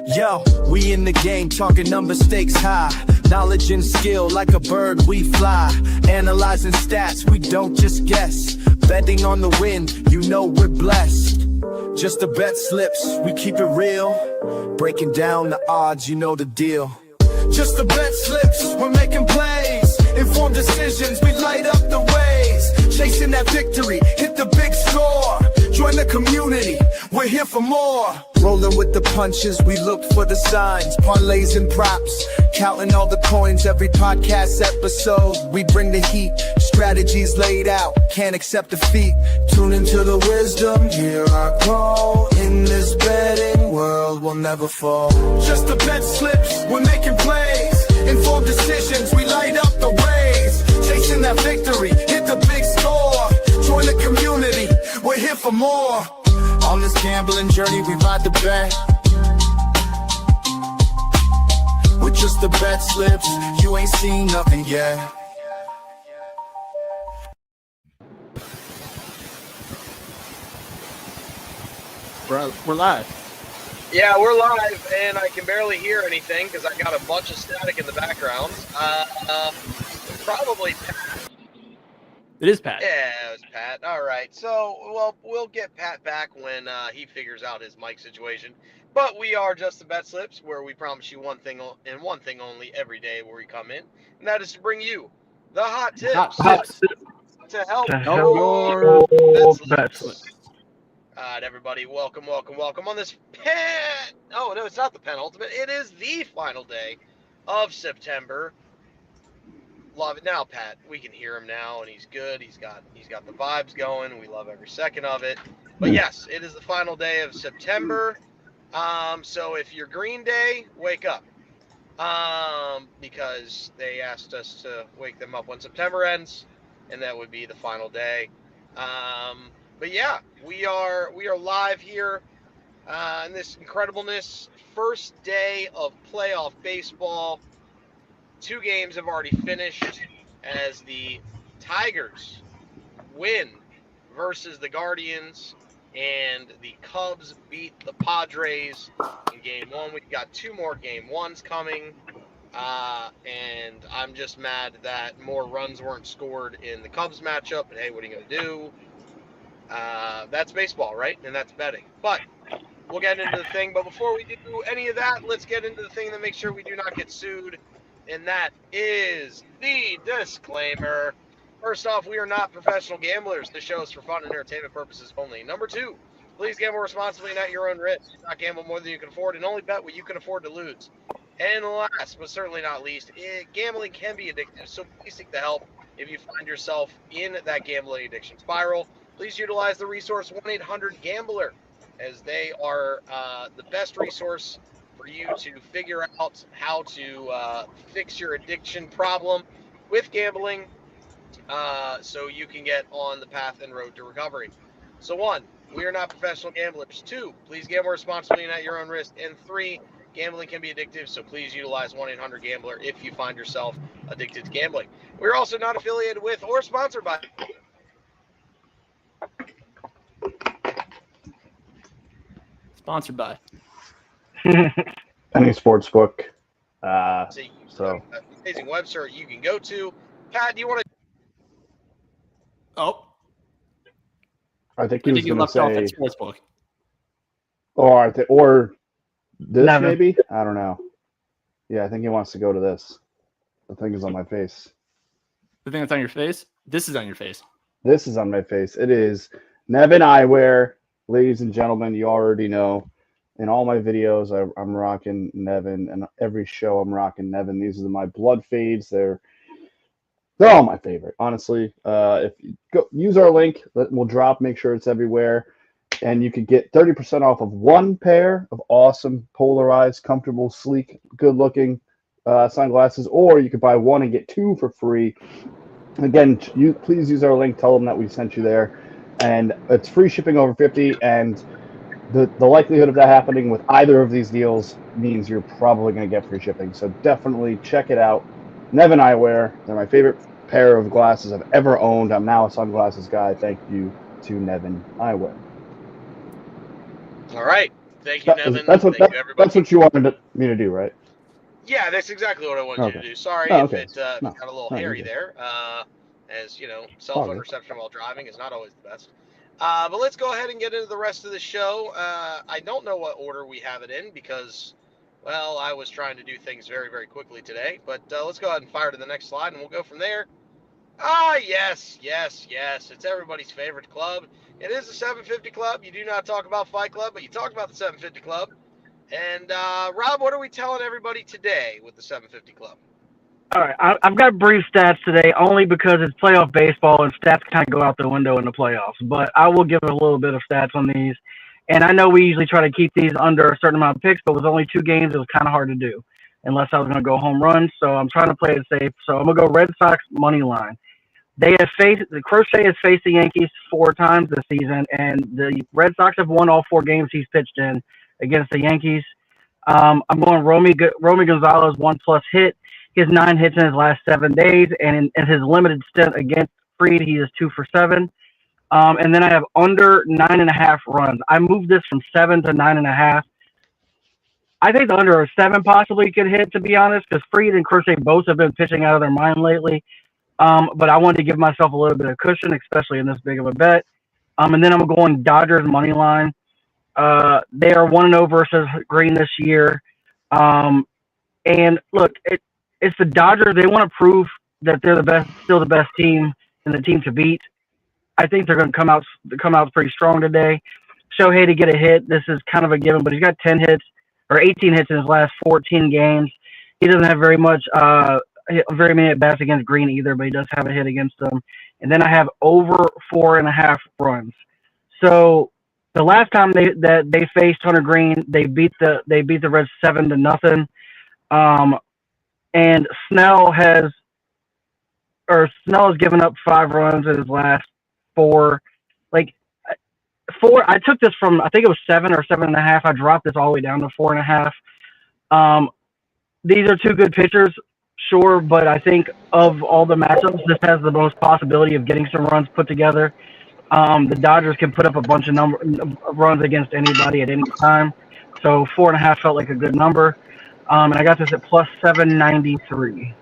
Yo, we in the game, talking number stakes high. Knowledge and skill, like a bird we fly. Analyzing stats, we don't just guess. Betting on the win, you know we're blessed. Just the bet slips, we keep it real. Breaking down the odds, you know the deal. Just the bet slips, we're making plays. Informed decisions, we light up the ways. Chasing that victory, hit the big score. Join the community, we're here for more. Rolling with the punches, we look for the signs. Parlays and props, counting all the coins. Every podcast episode, we bring the heat. Strategies laid out, can't accept defeat. Tune into the wisdom, hear our call. In this betting world, we'll never fall. Just the bet slips, we're making plays. Informed decisions, we light up the ways. Chasing that victory, hit the big score. Join the community, we're here for more. On this gambling journey, we ride the bet. With just the bet slips, you ain't seen nothing yet. We're live. Yeah, we're live, and I can barely hear anything because I got a bunch of static in the background. Probably Pat. It is Pat. Yeah, it was Pat. All right. So, well, we'll get Pat back when he figures out his mic situation. But we are just the Bet Slips, where we promise you one thing and one thing only every day where we come in, and that is to bring you the hot tips, to help your Bet Slips. All right, everybody, welcome on this oh, no, it's not the penultimate. It is the final day of September. Love it. Now, Pat, we can hear him now, and he's good. He's got the vibes going. We love every second of it. But yes, it is the final day of September. So if you're Green Day, wake up. Because they asked us to wake them up when September ends, and that would be the final day. But yeah, we are live here in this incredibleness. First day of playoff baseball. 2 games have already finished as the Tigers win versus the Guardians, and the Cubs beat the Padres in Game 1. We've got 2 more Game 1s coming, and I'm just mad that more runs weren't scored in the Cubs matchup, and hey, what are you going to do? That's baseball, right? And that's betting. But we'll get into the thing. But before we do any of that, let's get into the thing that makes sure we do not get sued. And that is the disclaimer. First off, we are not professional gamblers. This show is for fun and entertainment purposes only. Number 2, please gamble responsibly and at your own risk. Do not gamble more than you can afford, and only bet what you can afford to lose. And last, but certainly not least, gambling can be addictive, so please seek the help if you find yourself in that gambling addiction spiral. Please utilize the resource 1-800-GAMBLER, as they are the best resource for you to figure out how to fix your addiction problem with gambling, so you can get on the path and road to recovery. So 1, we are not professional gamblers. 2, please gamble responsibly and at your own risk. And 3, gambling can be addictive, so please utilize 1-800-GAMBLER if you find yourself addicted to gambling. We're also not affiliated with or sponsored by Sponsored by any sports book. So amazing website you can go to. Pat, do you want to? Oh, I think he was going to left off say at sports book. Or this Never. maybe. I don't know. Yeah, I think he wants to go to this. The thing is on my face. The thing that's on your face. This is on your face. This is on my face. It is Nevin Eyewear. Ladies and gentlemen, you already know. In all my videos, I'm rocking Nevin, and every show I'm rocking Nevin. These are my blood fades. They're all my favorite, honestly. If you go use our link, we'll drop. Make sure it's everywhere, and you can get 30% off of 1 pair of awesome, polarized, comfortable, sleek, good-looking sunglasses, or you could buy 1 and get 2 for free. Again, please use our link. Tell them that we sent you there. And it's free shipping over 50, and the likelihood of that happening with either of these deals means you're probably going to get free shipping. So definitely check it out. Nevin Eyewear. They're my favorite pair of glasses I've ever owned. I'm now a sunglasses guy. Thank you to Nevin Eyewear. All right. Thank you, Nevin. That's what Thank you, everybody. that's what you wanted me to do, right? Yeah, that's exactly what I wanted you to Okay. do. Sorry Oh, if okay. it No, got a little no, you're hairy good. there. As you know, cell All phone good. reception while driving is not always the best. But let's go ahead and get into the rest of the show. I don't know what order we have it in because, well, I was trying to do things very, very quickly today. But let's go ahead and fire to the next slide, and we'll go from there. Ah, yes, yes, yes. It's everybody's favorite club. It is the 750 Club. You do not talk about Fight Club, but you talk about the 750 Club. And Rob, what are we telling everybody today with the 750 Club? All right, I've got brief stats today only because it's playoff baseball and stats kind of go out the window in the playoffs. But I will give a little bit of stats on these. And I know we usually try to keep these under a certain amount of picks, but with only 2 games, it was kind of hard to do unless I was going to go home run. So I'm trying to play it safe. So I'm going to go Red Sox money line. The Crochet has faced the Yankees 4 times this season, and the Red Sox have won all 4 games he's pitched in against the Yankees. I'm going Romy Gonzalez 1+ hit. He has 9 hits in his last 7 days, and in his limited stint against Fried, he is 2 for 7. And then I have under 9.5 runs. I moved this from 7 to 9.5. I think the under 7 possibly could hit, to be honest, because Fried and Crochet both have been pitching out of their mind lately. But I wanted to give myself a little bit of cushion, especially in this big of a bet. And then I'm going Dodgers money line. They are 1-0 versus Green this year. And look, it's the Dodgers. They want to prove that they're still the best team and the team to beat. I think they're going to come out pretty strong today. Shohei to get a hit. This is kind of a given, but he's got 10 hits or 18 hits in his last 14 games. He doesn't have very many at bats against Green either, but he does have a hit against them. And then I have over 4.5 runs. So the last time they faced Hunter Green, they beat the Reds 7-0. And Snell has given up 5 runs in his last 4. Like 4, I took this from, I think it was 7 or 7.5. I dropped this all the way down to 4.5. These are 2 good pitchers, sure, but I think of all the matchups, this has the most possibility of getting some runs put together. The Dodgers can put up a bunch of runs against anybody at any time. So 4.5 felt like a good number. And I got this at plus 793.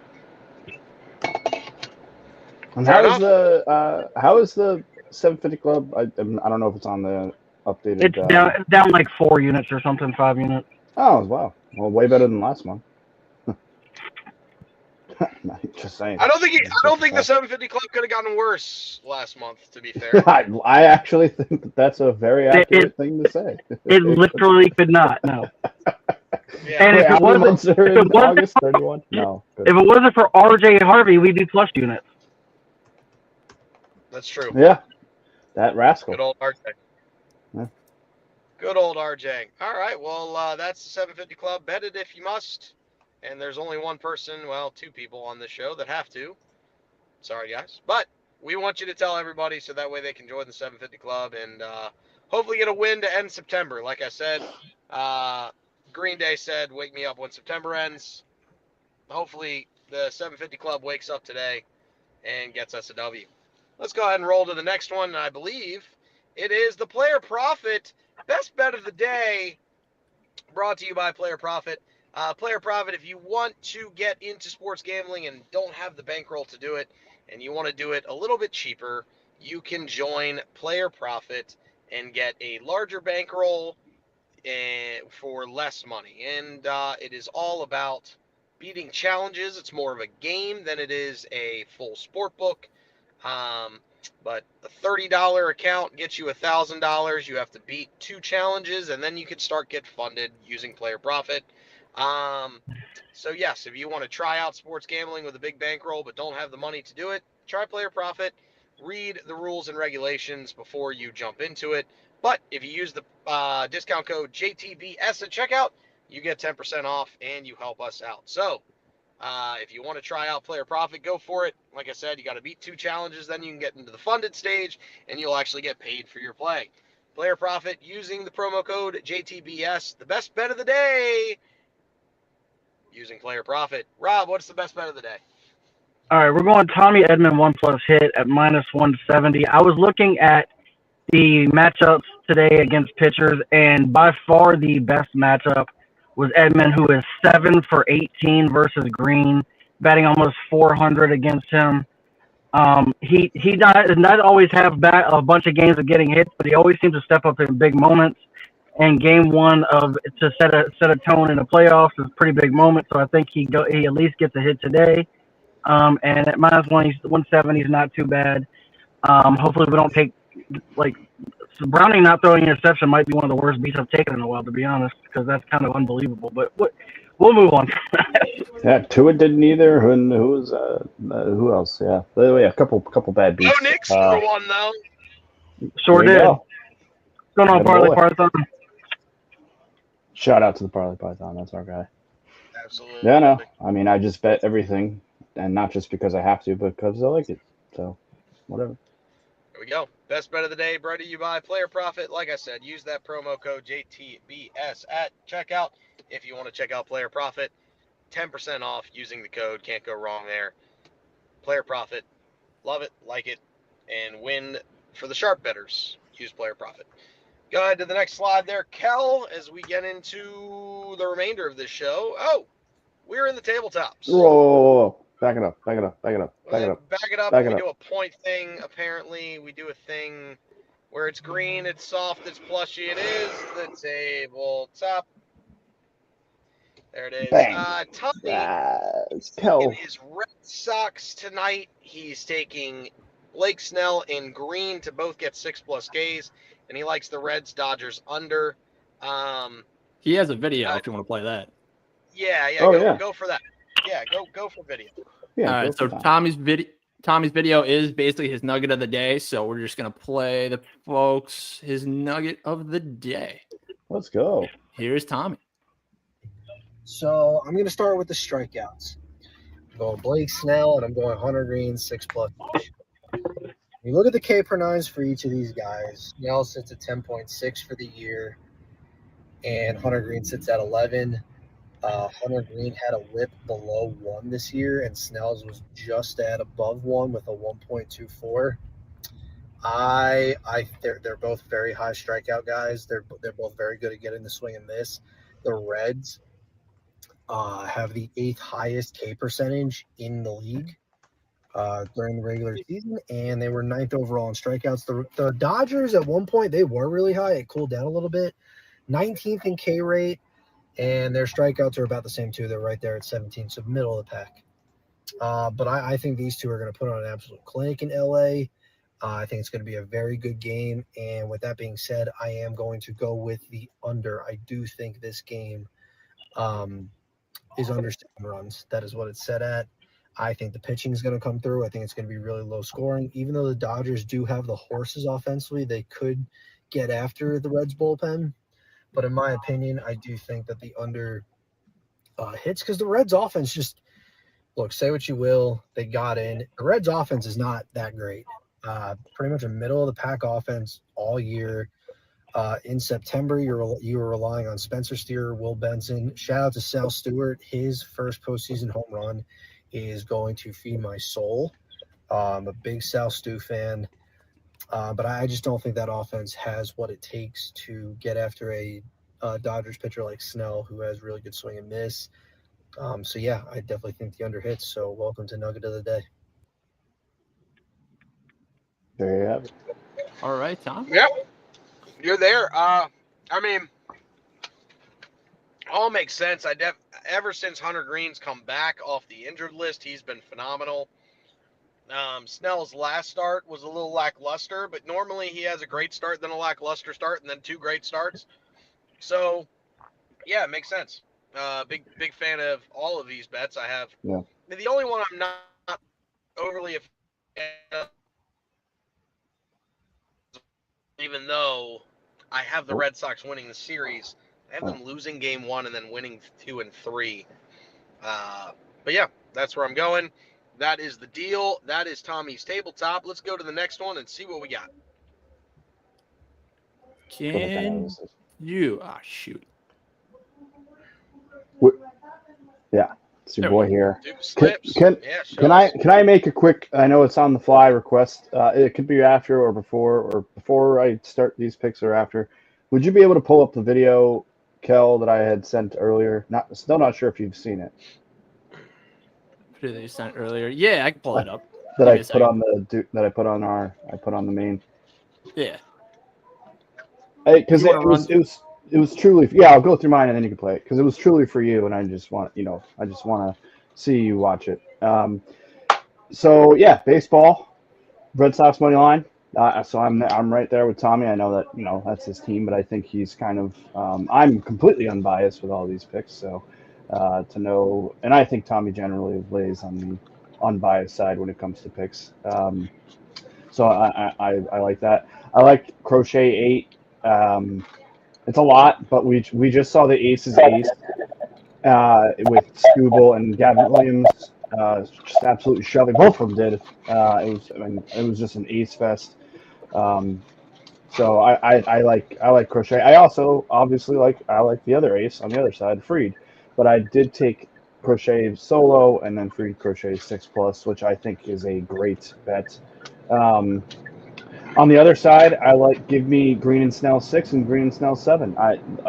And how is the 750 Club? I don't know if it's on the updated. It's down like 4 units or something, 5 units. Oh wow! Well, way better than last month. Just saying. I don't think the 750 Club could have gotten worse last month. To be fair, I actually think that's a very accurate thing to say. It literally could not. No. Yeah. And Wait, if it August 31? No. If it wasn't for RJ Harvey, we'd be plus units. That's true. Yeah, that rascal. Good old RJ. Yeah. Good old RJ. All right, well, that's the 750 Club. Bet it if you must. And there's only one person, well, 2 people on this show that have to. Sorry, guys. But we want you to tell everybody so that way they can join the 750 Club and hopefully get a win to end September. Like I said, Green Day said, wake me up when September ends. Hopefully the 750 Club wakes up today and gets us a W. Let's go ahead and roll to the next one. I believe it is the Player Profit Best Bet of the Day, brought to you by Player Profit. Player Profit, if you want to get into sports gambling and don't have the bankroll to do it, and you want to do it a little bit cheaper, you can join Player Profit and get a larger bankroll for less money. And it is all about beating challenges. It's more of a game than it is a full sport book. But a $30 account gets you $1,000. You have to beat 2 challenges, and then you can start get funded using Player Profit. So yes, if you want to try out sports gambling with a big bankroll but don't have the money to do it, try Player Profit. Read the rules and regulations before you jump into it. But if you use the discount code JTBS at checkout, you get 10% off and you help us out. So if you want to try out Player Profit, go for it. Like I said, you got to beat 2 challenges, then you can get into the funded stage and you'll actually get paid for your play. Player Profit using the promo code JTBS, the best bet of the day, using Player Profit. Rob, what's the best bet of the day? All right, we're going Tommy Edman 1+ hit at minus 170. I was looking at the matchups today against pitchers, and by far the best matchup was Edman, who is 7 for 18 versus Green, batting almost 400 against him. He not always have a bunch of games of getting hits, but he always seems to step up in big moments. And game one to set a tone in the playoffs is a pretty big moment. So I think he at least gets a hit today. And at -170 is not too bad. Hopefully we don't take so Browning not throwing an interception might be one of the worst beats I've taken in a while, to be honest, because that's kind of unbelievable. But we'll move on. Yeah, Tua didn't either. Who else? Yeah, a couple bad beats. No Knicks for one though. Sure did. What's going on, Parlay Python? Shout out to the Parlay Python. That's our guy. Absolutely. Yeah, no. I mean, I just bet everything, and not just because I have to, but because I like it. So, whatever. There we go. Best bet of the day brought to you by Player Profit. Like I said, use that promo code JTBS at checkout if you want to check out Player Profit. 10% off using the code. Can't go wrong there. Player Profit. Love it, like it, and win for the sharp bettors. Use Player Profit. Go ahead to the next slide there, Kel, as we get into the remainder of this show. Oh, we're in the tabletops. Whoa. Back it up. Back it up. We do a point thing, apparently. We do a thing where it's green, it's soft, it's plushy. It is the tabletop. There it is. Tommy in his Red Sox tonight. He's taking Blake Snell and Green to both get 6+ Ks, and he likes the Reds Dodgers under. He has a video if you want to play that. Yeah. Go for that. Yeah, go for video. Yeah, all right, so Tommy's video is basically his nugget of the day, so we're just going to play the folks his nugget of the day. Let's go. Here's Tommy. So I'm going to start with the strikeouts. I'm going Blake Snell, and I'm going Hunter Green, 6+. You look at the K per nines for each of these guys. Snell sits at 10.6 for the year, and Hunter Green sits at 11. Hunter Green had a whip below 1 this year, and Snell's was just at above 1 with a 1.24. They're both very high strikeout guys. They're both very good at getting the swing and miss. The Reds have the 8th highest K percentage in the league during the regular season, and they were 9th overall in strikeouts. The Dodgers at one point, they were really high. It cooled down a little bit. 19th in K rate. And their strikeouts are about the same too. They're right there at 17, so middle of the pack. But I think these two are going to put on an absolute clinic in LA. I think it's going to be a very good game. And with that being said, I am going to go with the under. I do think this game is under 7 runs. That is what it's set at. I think the pitching is going to come through. I think it's going to be really low scoring. Even though the Dodgers do have the horses offensively, they could get after the Reds bullpen. But in my opinion, I do think that the under hits because the Reds offense just – look, say what you will. They got in. The Reds offense is not that great. Pretty much a middle-of-the-pack offense all year. In September, you were relying on Spencer Steer, Will Benson. Shout out to Sal Stewart. His first postseason home run is going to feed my soul. I'm a big Sal Stu fan. But I just don't think that offense has what it takes to get after a Dodgers pitcher like Snell, who has really good swing and miss. So, yeah, I definitely think the under hits. So, welcome to Nugget of the Day. There you have it. All right, Tom. Yep. You're there. I mean, all makes sense. Ever since Hunter Green's come back off the injured list, he's been phenomenal. Snell's last start was a little lackluster, but normally he has a great start, then a lackluster start, and then 2 great starts. So, yeah, it makes sense. Big fan of all of these bets. I have. Yeah. The only one I'm not overly a fan of, even though I have the Red Sox winning the series, I have them losing game 1 and then winning 2 and 3. But yeah, that's where I'm going. That is the deal. That is Tommy's tabletop. Let's go to the next one and see what we got. Can you? Shoot. Yeah. It's your There boy we go. here. Duke Slips. Can I make a quick? I know it's on the fly request. It could be after or before I start these picks or after. Would you be able to pull up the video, Kel, that I had sent earlier? Still not sure if you've seen it. Who they sent earlier? Yeah, I can pull it up. That Give I me a put second. I put on the main. Yeah. Because You want to run? it was truly, yeah, I'll go through mine and then you can play it because it was truly for you and I just want to see you watch it. So yeah, baseball, Red Sox money line. So I'm right there with Tommy. I know that that's his team, but I think he's kind of I'm completely unbiased with all these picks. So to know, and I think Tommy generally lays on the unbiased side when it comes to picks. So I like that. I like Crochet 8. It's a lot, but we just saw the Aces Ace with Scooble and Gavin Williams just absolutely shoving. Both of them did. It was just an ace fest. So I like Crochet. I also obviously I like the other ace on the other side, Freed, but I did take Crochet solo and then Freed Crochet 6+, which I think is a great bet. On the other side, I like give me Green and Snell 6 and Green and Snell 7.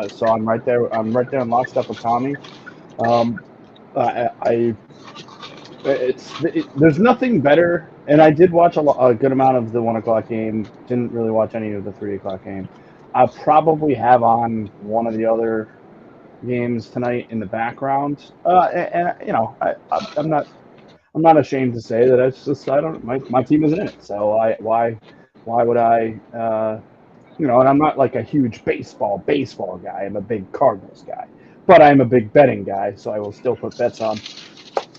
So I'm right there. I'm right there in lockstep with Tommy. There's nothing better, and I did watch a good amount of the 1 o'clock game. Didn't really watch any of the 3 o'clock game. I'll probably have on one of the other games tonight in the background. I'm not ashamed to say that it's just I don't my team isn't in it. So why would I and I'm not like a huge baseball guy. I'm a big Cardinals guy, but I'm a big betting guy, so I will still put bets on.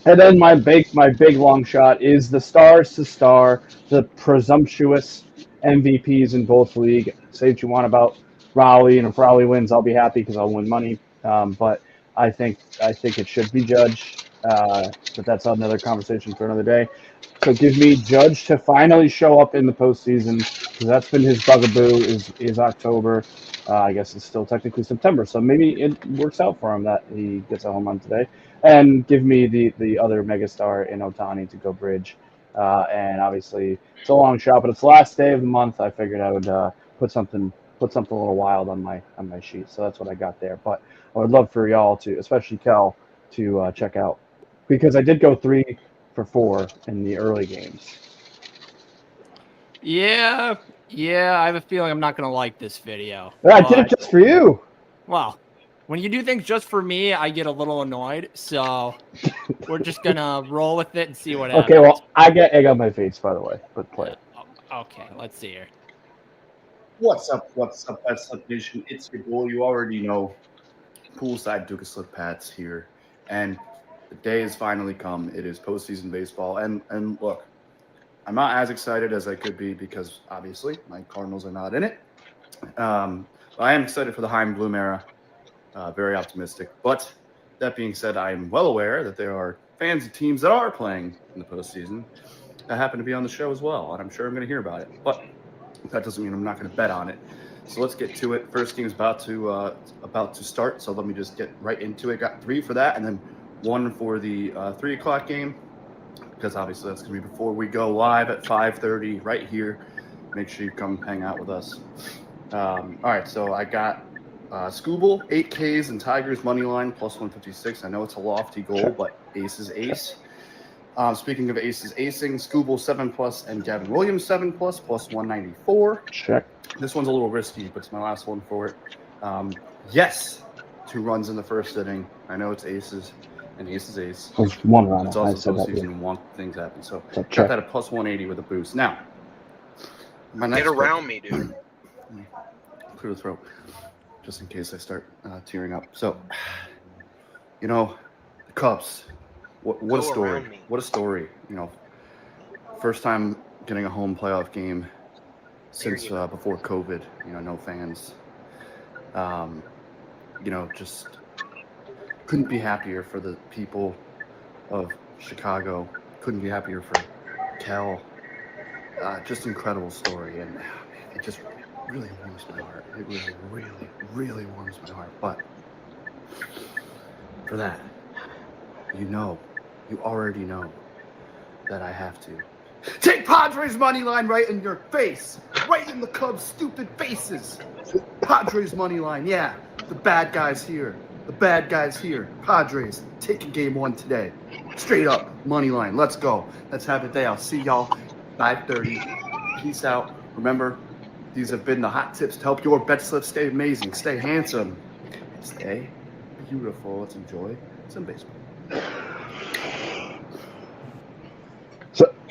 And then my big long shot is the stars to star, the presumptuous MVPs in both league. Say what you want about Raleigh, and if Raleigh wins, I'll be happy because I'll win money. But I think it should be Judge. But that's another conversation for another day. So give me Judge to finally show up in the postseason because that's been his bugaboo is October. I guess it's still technically September, so maybe it works out for him that he gets a home run today. And give me the other megastar in Otani to go bridge. And obviously it's a long shot, but it's the last day of the month. I figured I would put something a little wild on my sheet. So that's what I got there. But I would love for y'all to, especially Kel, to check out because I did go 3 for 4 in the early games. Yeah. I have a feeling I'm not gonna like this video. I did it just for you. Well, when you do things just for me, I get a little annoyed. So we're just gonna roll with it and see what happens. Okay, well, I got egg on my face, by the way, but play it. Okay, let's see here. What's up, BetSlips Nation? It's your boy, you already know, poolside Duke Slip Pats here. And the day has finally come. It is postseason baseball. And look, I'm not as excited as I could be because, obviously, my Cardinals are not in it. But I am excited for the Heim Bloom era. Very optimistic. But that being said, I am well aware that there are fans of teams that are playing in the postseason that happen to be on the show as well. And I'm sure I'm going to hear about it. But that doesn't mean I'm not going to bet on it. So let's get to it. First game is about to start. So let me just get right into it. Got 3 for that and then 1 for the 3 o'clock game. Because obviously that's going to be before we go live at 5:30 right here. Make sure you come hang out with us. All right, so I got Scooble, 8 Ks, and Tigers money line plus 156. I know it's a lofty goal, but ace is ace. Speaking of aces acing, Scooble 7+, and Gavin Williams 7+, plus 194. Check. This one's a little risky, but it's my last one for it. Yes, 2 runs in the first inning. I know it's aces. And ace is ace. It was 1 run. It's also postseason and one things happen. So check. Got that at plus 180 with a boost. Now, my next Get around me, dude. Clear the throat, just in case I start tearing up. So, the Cubs. What a story! What a story! First time getting a home playoff game since before COVID. No fans. Just couldn't be happier for the people of Chicago. Couldn't be happier for Kel. Just incredible story, and it just really warms my heart. It really, really warms my heart. But for that, you already know that I have to. Take Padres money line right in your face. Right in the Cubs' stupid faces. Padres money line, yeah. The bad guys here. The bad guys here. Padres taking game 1 today. Straight up money line. Let's go. Let's have a day. I'll see y'all 5:30. Peace out. Remember, these have been the hot tips to help your BetSlips stay amazing, stay handsome, stay beautiful. Let's enjoy some baseball.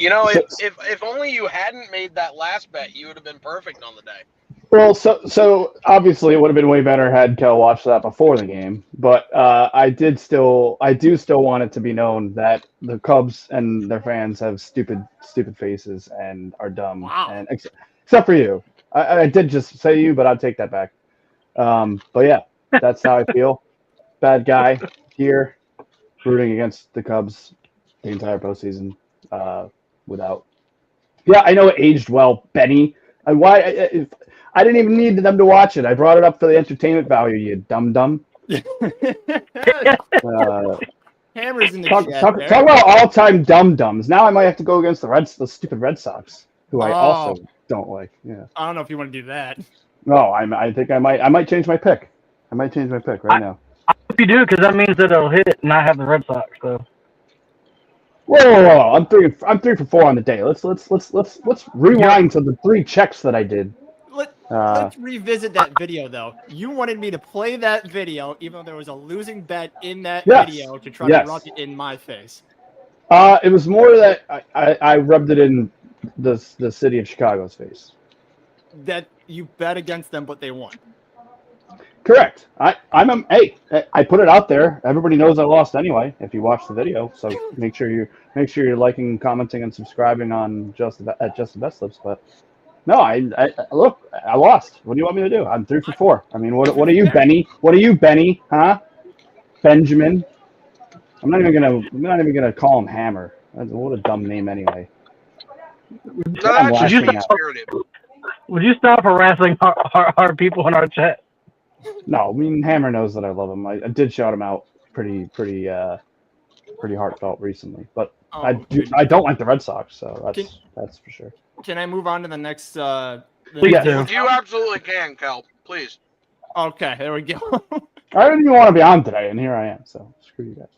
If only you hadn't made that last bet, you would have been perfect on the day. Well, so obviously it would have been way better had Kel watched that before the game, but I do still want it to be known that the Cubs and their fans have stupid faces and are dumb. Wow. And except for you, I did just say you, but I'll take that back. But yeah, that's how I feel. Bad guy here, rooting against the Cubs the entire postseason. Without, yeah, I know it aged well, Benny. I didn't even need them to watch it. I brought it up for the entertainment value, you dumb. Hammers in the Talk chat there. about all-time dums. Now I might have to go against the stupid Red Sox, who I also don't like. Yeah. I don't know if you want to do that. No, I think I might change my pick. I might change my pick right now. I hope you do, because that means that it'll hit and I have the Red Sox. So. Whoa! I'm 3 for 4 on the day. Let's rewind to the 3 checks that I did. Let's revisit that video, though. You wanted me to play that video, even though there was a losing bet in that video, to try to rub it in my face. It was more that I rubbed it in the city of Chicago's face. That you bet against them, but they won. Correct. I put it out there. Everybody knows I lost anyway. If you watch the video, so make sure you're liking, commenting, and subscribing on Just the BetSlips. But no, I lost. What do you want me to do? I'm 3 for 4. I mean, what are you, Benny? What are you, Benny? Huh? Benjamin. I'm not even gonna call him Hammer. What a dumb name anyway. Would you stop harassing our people in our chat? No, I mean Hammer knows that I love him. I did shout him out pretty heartfelt recently, but I don't like the Red Sox, so that's for sure. Can I move on to the next? You absolutely can, Kel. Please. Okay, there we go. I didn't even want to be on today, and here I am. So screw you guys.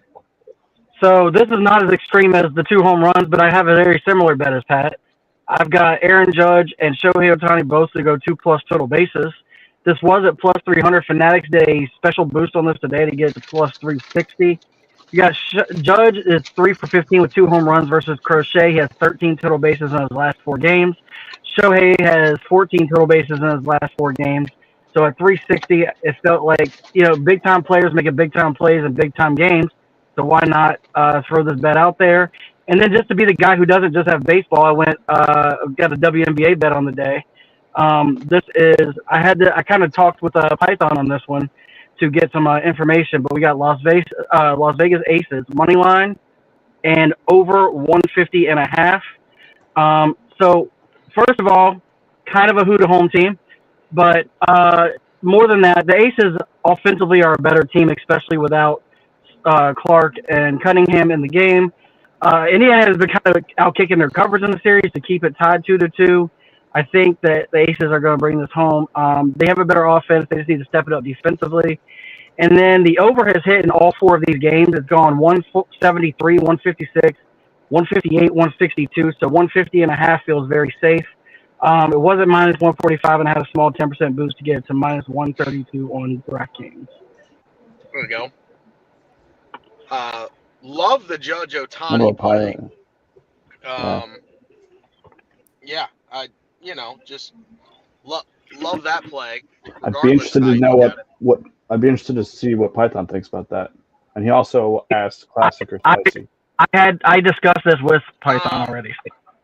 So this is not as extreme as the 2 home runs, but I have a very similar bet as Pat. I've got Aaron Judge and Shohei Ohtani both to go 2+ total bases. This was at plus 300. Fanatics did a special boost on this today to get it to plus 360. You got Judge is 3 for 15 with 2 home runs versus Crochet. He has 13 total bases in his last 4 games. Shohei has 14 total bases in his last 4 games. So at 360, it felt like, big-time players making big-time plays in big-time games. So why not throw this bet out there? And then just to be the guy who doesn't just have baseball, I got a WNBA bet on the day. I kind of talked with Python on this one to get some information, but we got Las Vegas Aces money line and over 150.5. So first of all, kind of a Hoota home team, but more than that, the Aces offensively are a better team, especially without Clark and Cunningham in the game. Indiana has been kind of out kicking their covers in the series to keep it tied 2-2. I think that the Aces are going to bring this home. They have a better offense. They just need to step it up defensively. And then the over has hit in all 4 of these games. It's gone 173, 156, 158, 162. So 150.5 feels very safe. It was at minus 145 and had a small 10% boost to get it to minus 132 on DraftKings. There we go. Love the Judge Ohtani play. Yeah, just love that play. I'd be interested to know what I'd be interested to see what Python thinks about that. And he also asked classic or spicy. I discussed this with Python already.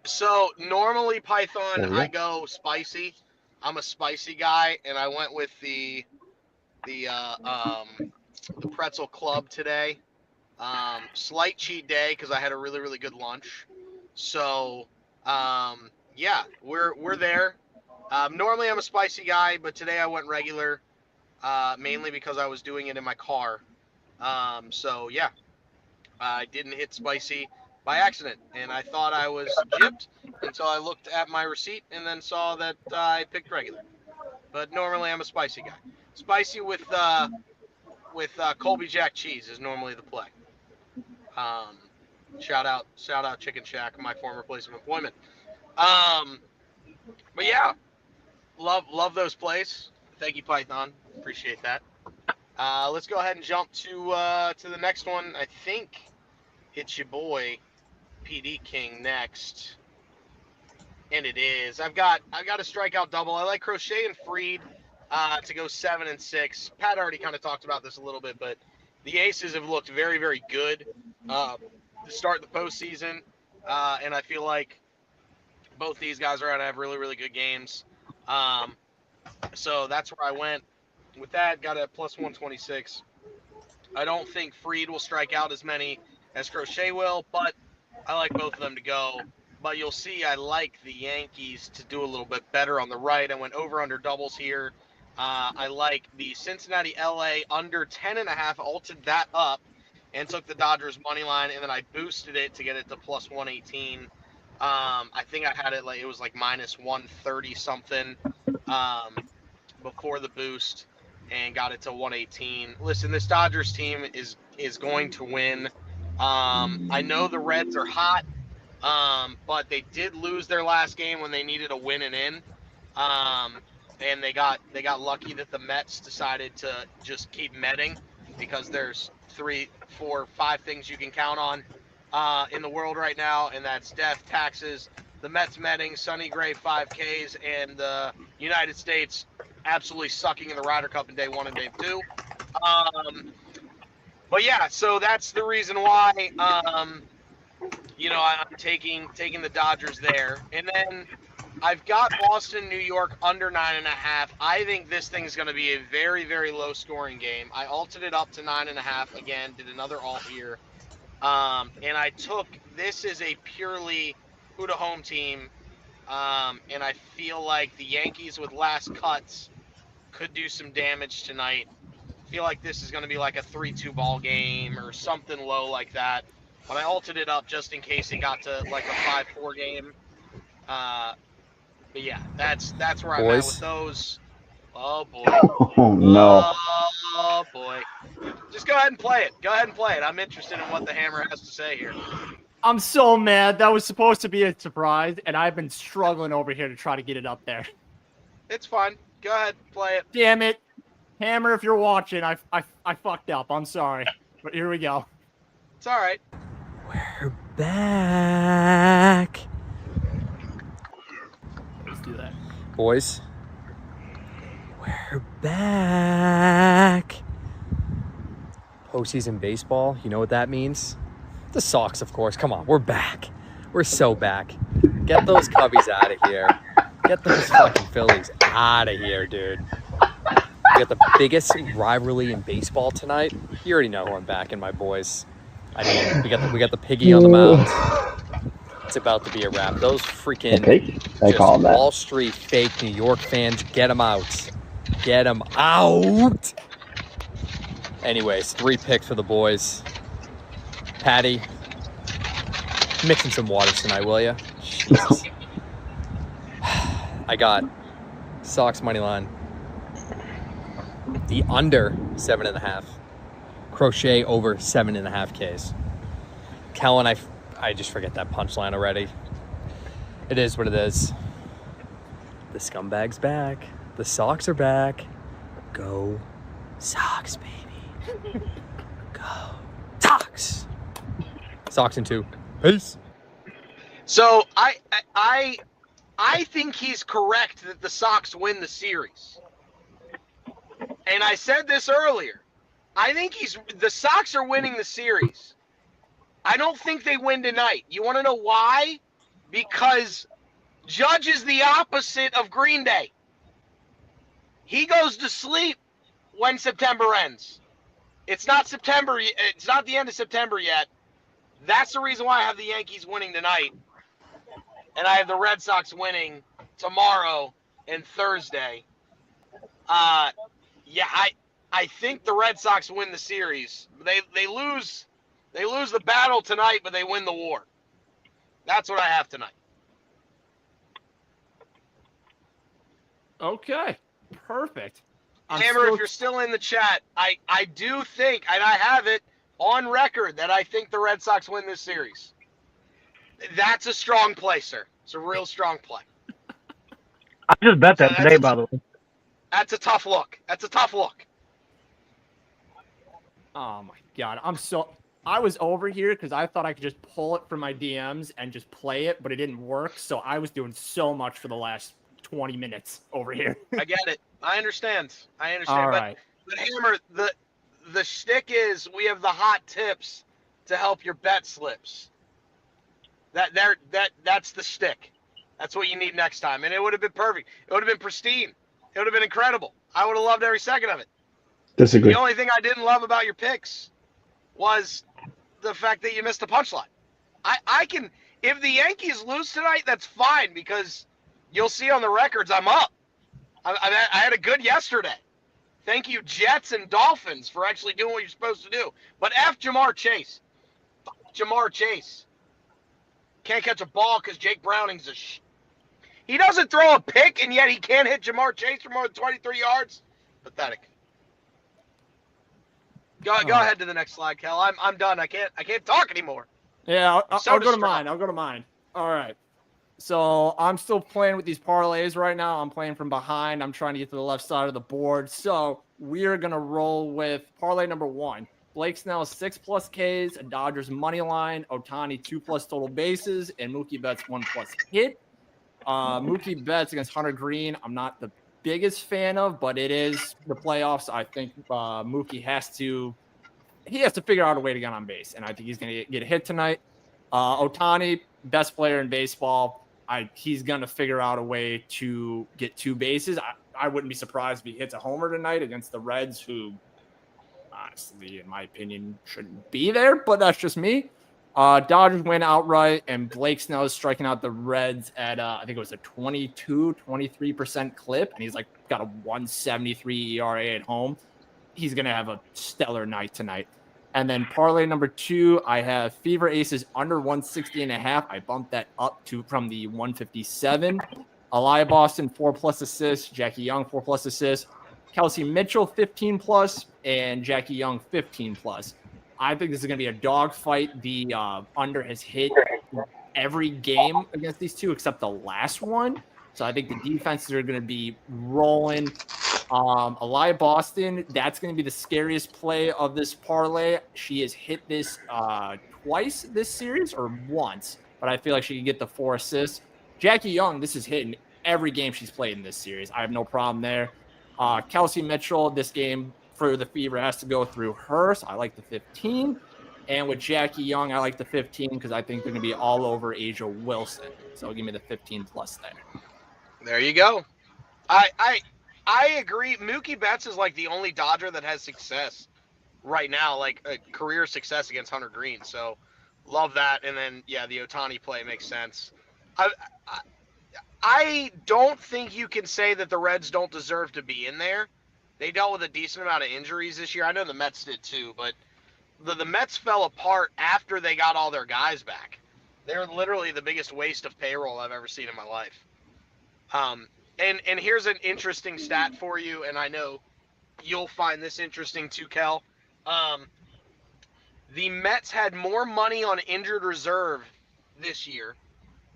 So normally Python, I go spicy. I'm a spicy guy, and I went with the pretzel club today. Slight cheat day because I had a really, really good lunch. So yeah, we're there. Normally I'm a spicy guy, but today I went regular, mainly because I was doing it in my car. So yeah, I didn't hit spicy by accident, and I thought I was gypped until I looked at my receipt and then saw that I picked regular. But normally I'm a spicy guy. Spicy with Colby Jack cheese is normally the play. Shout out Chicken Shack, my former place of employment. But yeah, love those plays. Thank you, Python. Appreciate that. Let's go ahead and jump to the next one. I think it's your boy PD King next, and it is. I've got a strikeout double. I like Crochet and Freed to go 7 and 6. Pat already kind of talked about this a little bit, but the Aces have looked very, very good to start the postseason, and I feel like both these guys are going to have really, really good games. So that's where I went with that. Got a plus 126. I don't think Freed will strike out as many as Crochet will, but I like both of them to go. But you'll see I like the Yankees to do a little bit better on the right. I went over under doubles here. I like the Cincinnati LA under 10.5, altered that up and took the Dodgers money line, and then I boosted it to get it to plus 118. I think I had it like it was like minus 130 something before the boost, and got it to 118. Listen, this Dodgers team is going to win. I know the Reds are hot, but they did lose their last game when they needed a win and in. And they got lucky that the Mets decided to just keep metting, because there's 3, 4, 5 things you can count on in the world right now, and that's death, taxes, the Mets metting, Sonny Gray 5Ks, and the United States absolutely sucking in the Ryder Cup in day 1 and day 2. But yeah, so that's the reason why I'm taking the Dodgers there. And then I've got Boston, New York under 9.5. I think this thing's going to be a very, very low scoring game. I altered it up to 9.5 again, did another alt here. And I took this as a purely who to home team. And I feel like the Yankees with last cuts could do some damage tonight. I feel like this is going to be like a 3-2 ball game or something low like that. But I altered it up just in case it got to like a 5-4 game. But yeah, that's where I'm at with those. Oh boy. Oh no. Oh boy. Just go ahead and play it. I'm interested in what the Hammer has to say here. I'm so mad. That was supposed to be a surprise, and I've been struggling over here to try to get it up there. It's fine. Go ahead, play it. Damn it. Hammer, if you're watching, I fucked up. I'm sorry. But here we go. It's all right. We're back. Let's do that. Boys, we're back. Postseason baseball, you know what that means? The Sox, of course. Come on, we're back. We're so back. Get those Cubbies out of here. Get those fucking Phillies out of here, dude. We got the biggest rivalry in baseball tonight. You already know who I'm backing, my boys. I mean, we got the piggy on the mound. It's about to be a wrap. Those freaking just Wall Street fake New York fans, get them out. Get them out. Anyways, 3 picks for the boys. Patty, mixing some waters tonight, will ya? Jesus. I got Sox money line. The under 7.5. Crochet over 7.5 Ks. Kellen, I just forget that punchline already. It is what it is. The scumbag's back. The Sox are back. Go Sox, baby. Go Sox. Sox in 2. Peace. So I think he's correct that the Sox win the series. And I said this earlier. I think the Sox are winning the series. I don't think they win tonight. You want to know why? Because Judge is the opposite of Green Day. He goes to sleep when September ends. It's not September. It's not the end of September yet. That's the reason why I have the Yankees winning tonight. And I have the Red Sox winning tomorrow and Thursday. Yeah, I think the Red Sox win the series. They lose They lose the battle tonight, but they win the war. That's what I have tonight. Okay, perfect. Hammer, if you're still in the chat, I do think, and I have it on record, that I think the Red Sox win this series. That's a strong play, sir. It's a real strong play. I just bet So that today, by the way. That's a tough look. That's a tough look. Oh my God, I was over here because I thought I could just pull it from my DMs and just play it, but it didn't work. So I was doing so much for the last 20 minutes over here. I get it. I understand. All right. But Hammer, the shtick is we have the hot tips to help your bet slips. That's the shtick. That's what you need next time. And it would have been perfect. It would have been pristine. It would have been incredible. I would have loved every second of it. Disagree. The only thing I didn't love about your picks was the fact that you missed the punchline. I can, if the Yankees lose tonight, that's fine because you'll see on the records I'm up. I had a good yesterday. Thank you, Jets and Dolphins, for actually doing what you're supposed to do. But F Jamar Chase. Jamar Chase. Can't catch a ball because Jake Browning's he doesn't throw a pick, and yet he can't hit Jamar Chase for more than 23 yards. Pathetic. Go ahead to the next slide, Kel. I'm done. I can't talk anymore. Yeah, So I'll go to distraught. mine. I'll go to mine. All right. So I'm still playing with these parlays right now. I'm playing from behind. I'm trying to get to the left side of the board. So we're going to roll with parlay number 1. Blake Snell 6+ Ks, a Dodgers money line, Ohtani 2+ total bases, and Mookie Betts 1+ hit. Mookie Betts against Hunter Green, I'm not the biggest fan of, but it is the playoffs. I think Mookie has to figure out a way to get on base, and I think he's going to get a hit tonight. Ohtani, best player in baseball. He's going to figure out a way to get 2 bases. I wouldn't be surprised if he hits a homer tonight against the Reds, who honestly, in my opinion, shouldn't be there, but that's just me. Dodgers win outright, and Blake Snell is striking out the Reds at, I think it was a 23% clip, and he's got a 1.73 ERA at home. He's going to have a stellar night tonight. And then parlay number 2, I have Fever Aces under 160.5. I bumped that up from the 157. Elia Boston 4+ assists, Jackie Young 4+ assists, Kelsey Mitchell 15+, and Jackie Young 15+. I think this is going to be a dogfight. The under has hit every game against these two except the last one. So I think the defenses are going to be rolling. Elia Boston, that's going to be the scariest play of this parlay. She has hit this twice this series, or once, but I feel like she can get the 4 assists. Jackie Young, this is hitting every game she's played in this series. I have no problem there. Kelsey Mitchell, this game for the Fever has to go through her, so I like the 15. And with Jackie Young, I like the 15 because I think they're going to be all over Asia Wilson. So give me the 15+ there. There you go. I agree. Mookie Betts is like the only Dodger that has success right now, like a career success against Hunter Green. So love that. And then, yeah, the Ohtani play makes sense. I don't think you can say that the Reds don't deserve to be in there. They dealt with a decent amount of injuries this year. I know the Mets did too, but the Mets fell apart after they got all their guys back. They're literally the biggest waste of payroll I've ever seen in my life. And here's an interesting stat for you, and I know you'll find this interesting too, Kel. The Mets had more money on injured reserve this year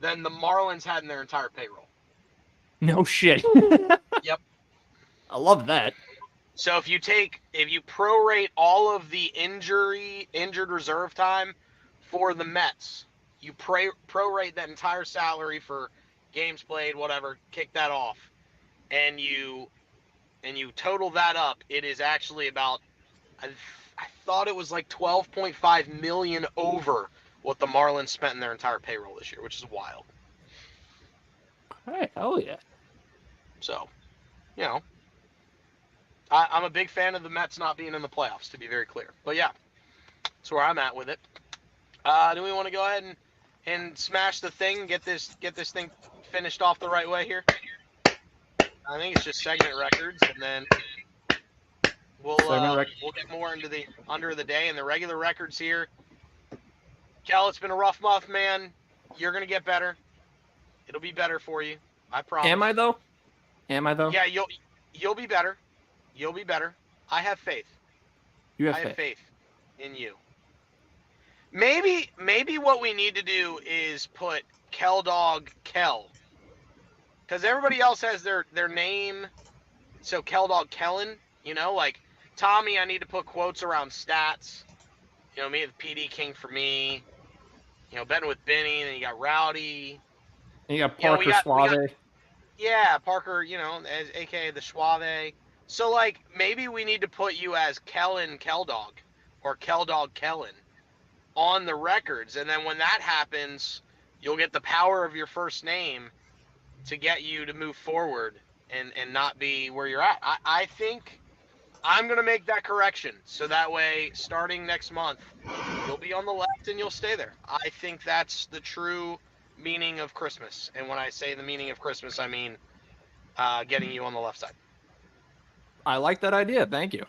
than the Marlins had in their entire payroll. No shit. Yep. I love that. So if you prorate all of the injured reserve time for the Mets, you prorate that entire salary for games played, whatever, kick that off, and you total that up, it is actually about, I thought it was like 12.5 million over what the Marlins spent in their entire payroll this year, which is wild. Hey, hell yeah. So, I'm a big fan of the Mets not being in the playoffs, to be very clear. But yeah, that's where I'm at with it. Do we want to go ahead and smash the thing and get this thing finished off the right way here? I think it's just segment records, and then we'll get more into the under the day and the regular records here. Kel, it's been a rough month, man. You're gonna get better. It'll be better for you. I promise. Am I though? Yeah, you'll be better. You'll be better. I have faith. You have I faith. have faith in you. Maybe what we need to do is put Kel Dog Kel, because everybody else has their name. So Kel Dog Kellen, like Tommy. I need to put quotes around stats. Me, the PD King for me. Betting with Benny, and then you got Rowdy. And you got Parker Suave. Yeah, Parker, as AKA the Suave. So, like, maybe we need to put you as Kellen Keldog or Keldog Kellen on the records. And then when that happens, you'll get the power of your first name to get you to move forward and not be where you're at. I think I'm going to make that correction. So that way, starting next month, you'll be on the left and you'll stay there. I think that's the true meaning of Christmas. And when I say the meaning of Christmas, I mean getting you on the left side. I like that idea. Thank you.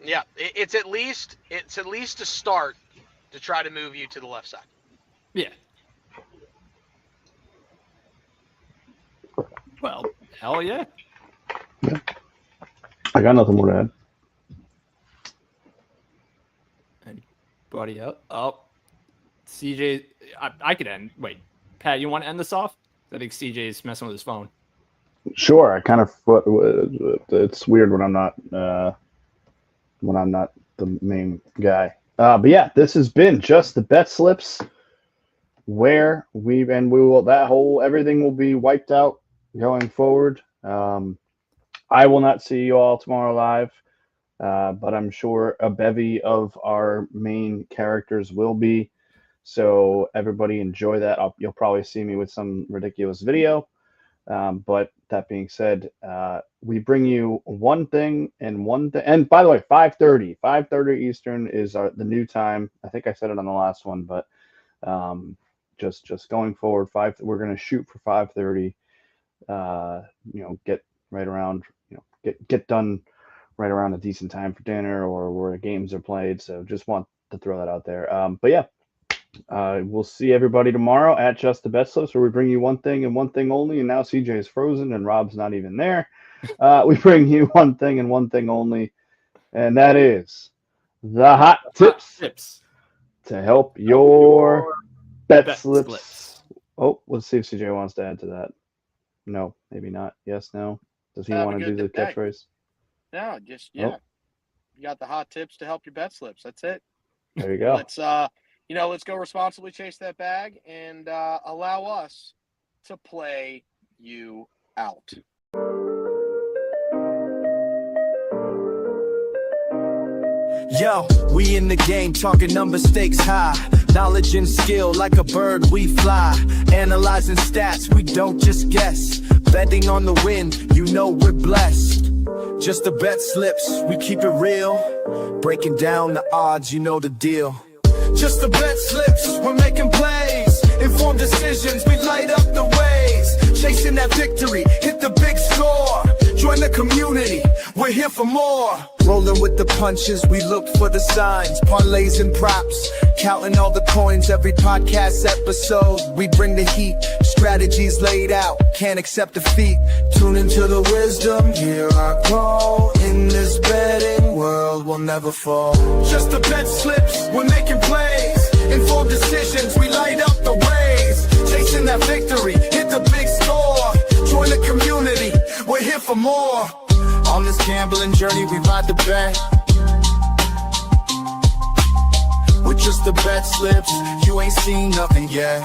Yeah, it's at least a start to try to move you to the left side. Yeah. Well, hell yeah. I got nothing more to add. Anybody else? Oh, CJ, I could end. Wait, Pat, you want to end this off? I think CJ's messing with his phone. Sure, I kind of. It's weird when I'm not the main guy. But yeah, this has been just the BetSlips, where everything will be wiped out going forward. I will not see you all tomorrow live, but I'm sure a bevy of our main characters will be. So everybody enjoy that. You'll probably see me with some ridiculous video. But that being said, we bring you one thing and one thing. And by the way, 5:30 Eastern is the new time. I think I said it on the last one, but just going forward, we're going to shoot for 5:30. Get right around, get done right around a decent time for dinner or where the games are played. So just want to throw that out there. But yeah. We'll see everybody tomorrow at Just the BetSlips, where we bring you one thing and one thing only. And now CJ is frozen and Rob's not even there. We bring you one thing and one thing only, and that is the hot tips to help your BetSlips. Oh, let's see if CJ wants to add to that. No, maybe not. Yes, no. Does he want to do the catchphrase? No, just You got the hot tips to help your BetSlips. That's it. There you go. Let's go responsibly chase that bag and allow us to play you out. Yo, we in the game, talking number stakes high. Knowledge and skill, like a bird we fly. Analyzing stats, we don't just guess. Betting on the win, we're blessed. Just the BetSlips, we keep it real. Breaking down the odds, the deal. Just the BetSlips, we're making plays. Informed decisions, we light up the ways. Chasing that victory, hit the big score. Join the community, we're here for more. Rolling with the punches, we look for the signs. Parlays and props, counting all the coins. Every podcast episode, we bring the heat. Strategies laid out, can't accept defeat. Tune into the wisdom, hear our call. In this betting world, we'll never fall. Just the BetSlips, we're making plays. Informed decisions, we light up the ways. Chasing that victory, hit the big score. Join the community, we're here for more. On this gambling journey, we ride the bet. With just the BetSlips, you ain't seen nothing yet.